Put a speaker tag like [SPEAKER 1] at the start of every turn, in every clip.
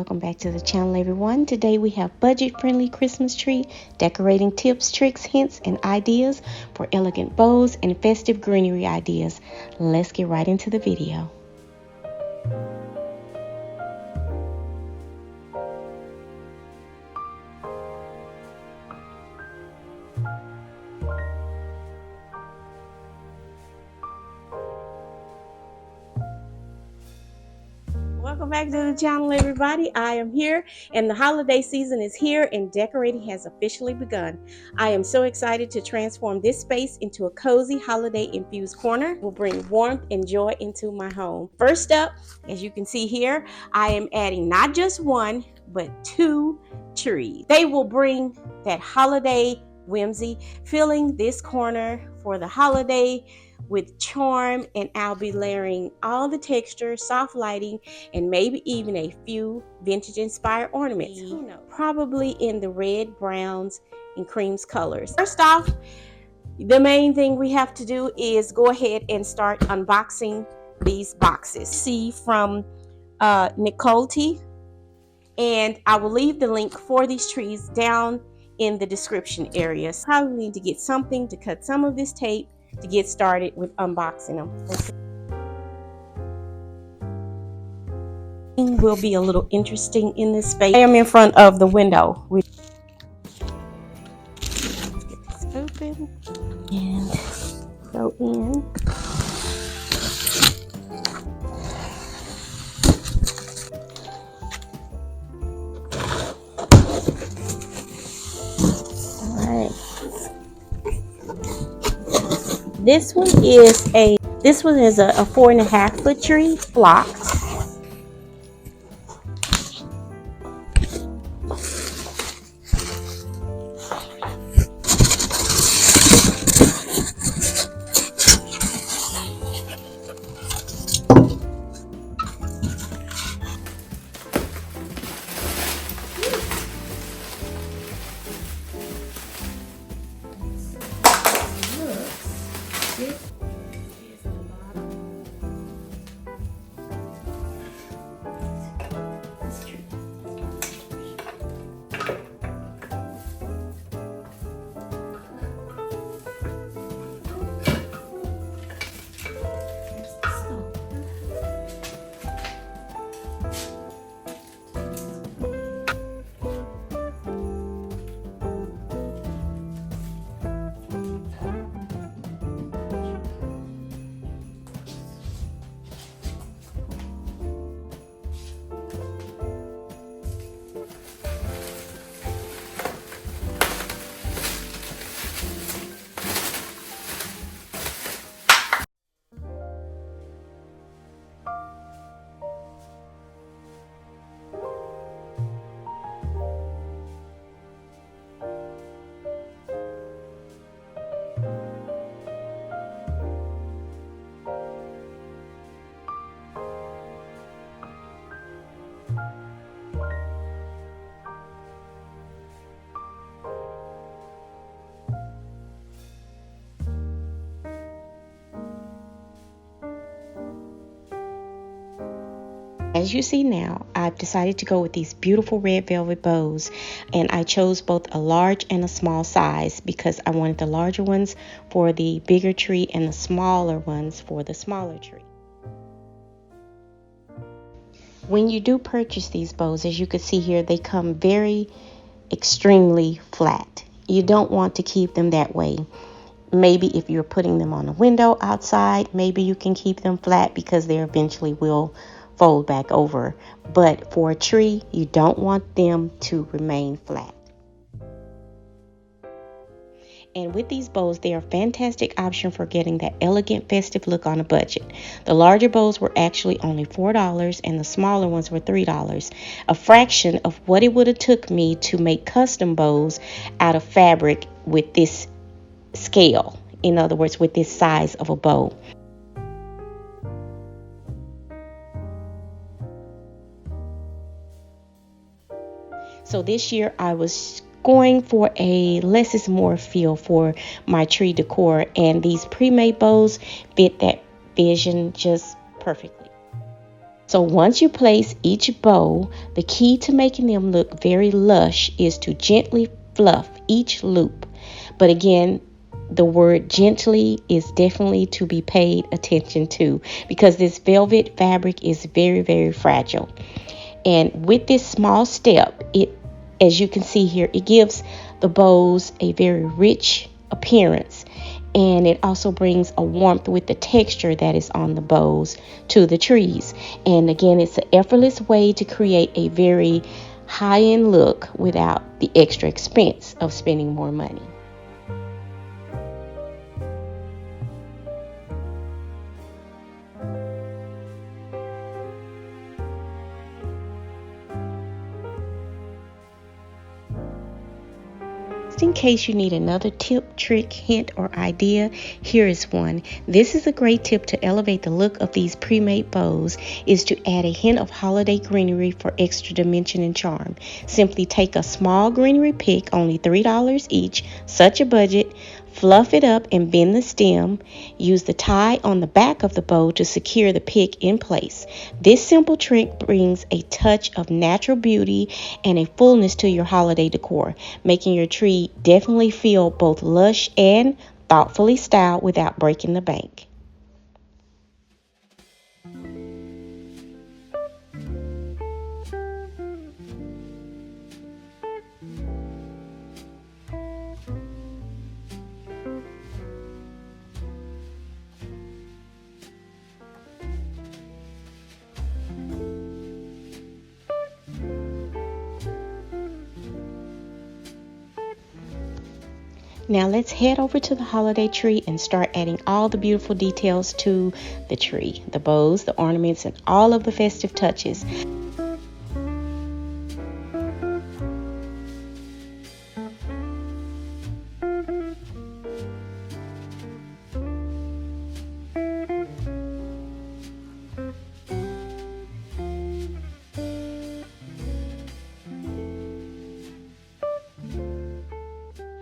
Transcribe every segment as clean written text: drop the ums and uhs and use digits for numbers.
[SPEAKER 1] welcome back to the channel, everyone. Today we have budget-friendly Christmas tree decorating tips, tricks, hints, and ideas for elegant bows and festive greenery ideas. Let's get right into the video. Welcome back to the channel, everybody. I am here and the holiday season is here and decorating has officially begun. I am so excited to transform this space into a cozy holiday infused corner. Will bring warmth and joy into my home. First up, as you can see here, I am adding not just one, but two trees. They will bring that holiday whimsy, filling this corner for the holiday with charm, and I'll be layering all the texture, soft lighting, and maybe even a few vintage inspired ornaments. Who knows? Probably in the red, browns, and creams colors. First off, the main thing we have to do is go ahead and start unboxing these boxes. See from Nicole T, and I will leave the link for these trees down in the description area. So probably need to get something to cut some of this tape to get started with unboxing them. Will be a little interesting in this space. I am in front of the window. Let's get this open and go in. All right. This one is a 4.5 foot tree blocked. As you see now, I've decided to go with these beautiful red velvet bows, and I chose both a large and a small size because I wanted the larger ones for the bigger tree and the smaller ones for the smaller tree. When you do purchase these bows, as you can see here, they come very extremely flat. You don't want to keep them that way. Maybe if you're putting them on a window outside, maybe you can keep them flat because they eventually will fold back over. But for a tree, you don't want them to remain flat. And with these bows, they are a fantastic option for getting that elegant festive look on a budget. The larger bows were actually only $4 and the smaller ones were $3, a fraction of what it would have took me to make custom bows out of fabric with this scale. In other words, with this size of a bow. So this year I was going for a less is more feel for my tree decor, and these pre-made bows fit that vision just perfectly. So once you place each bow, the key to making them look very lush is to gently fluff each loop. But again, the word gently is definitely to be paid attention to because this velvet fabric is very, very fragile. And with this small step, as you can see here, it gives the bows a very rich appearance, and it also brings a warmth with the texture that is on the bows to the trees. And again, it's an effortless way to create a very high-end look without the extra expense of spending more money. Just in case you need another tip, trick, hint, or idea, here is one. This is a great tip to elevate the look of these pre-made bows, is to add a hint of holiday greenery for extra dimension and charm. Simply take a small greenery pick, only $3 each, such a budget, fluff it up and bend the stem. Use the tie on the back of the bow to secure the pick in place. This simple trick brings a touch of natural beauty and a fullness to your holiday decor, making your tree definitely feel both lush and thoughtfully styled without breaking the bank. Now let's head over to the holiday tree and start adding all the beautiful details to the tree, the bows, the ornaments, and all of the festive touches.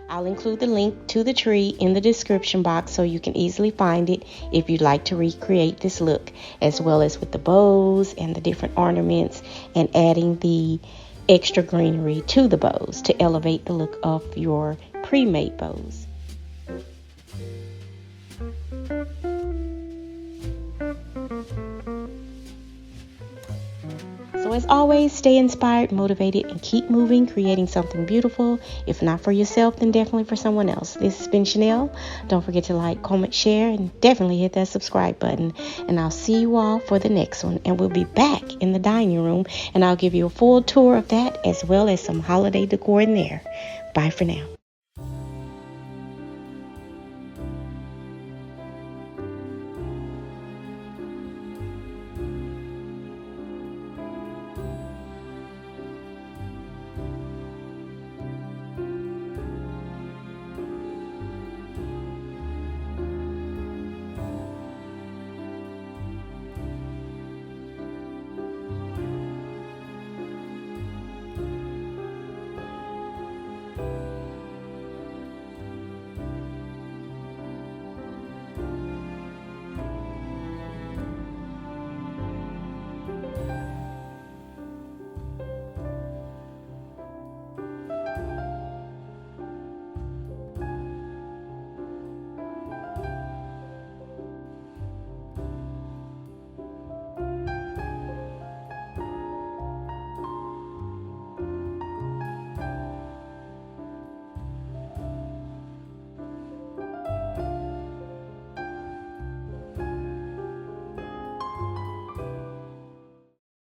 [SPEAKER 1] I'll include the link to the tree in the description box so you can easily find it if you'd like to recreate this look, as well as with the bows and the different ornaments and adding the extra greenery to the bows to elevate the look of your pre-made bows. So as always, stay inspired, motivated, and keep moving, creating something beautiful. If not for yourself, then definitely for someone else. This has been Chanel. Don't forget to like, comment, share, and definitely hit that subscribe button. And I'll see you all for the next one. And we'll be back in the dining room, and I'll give you a full tour of that as well as some holiday decor in there. Bye for now.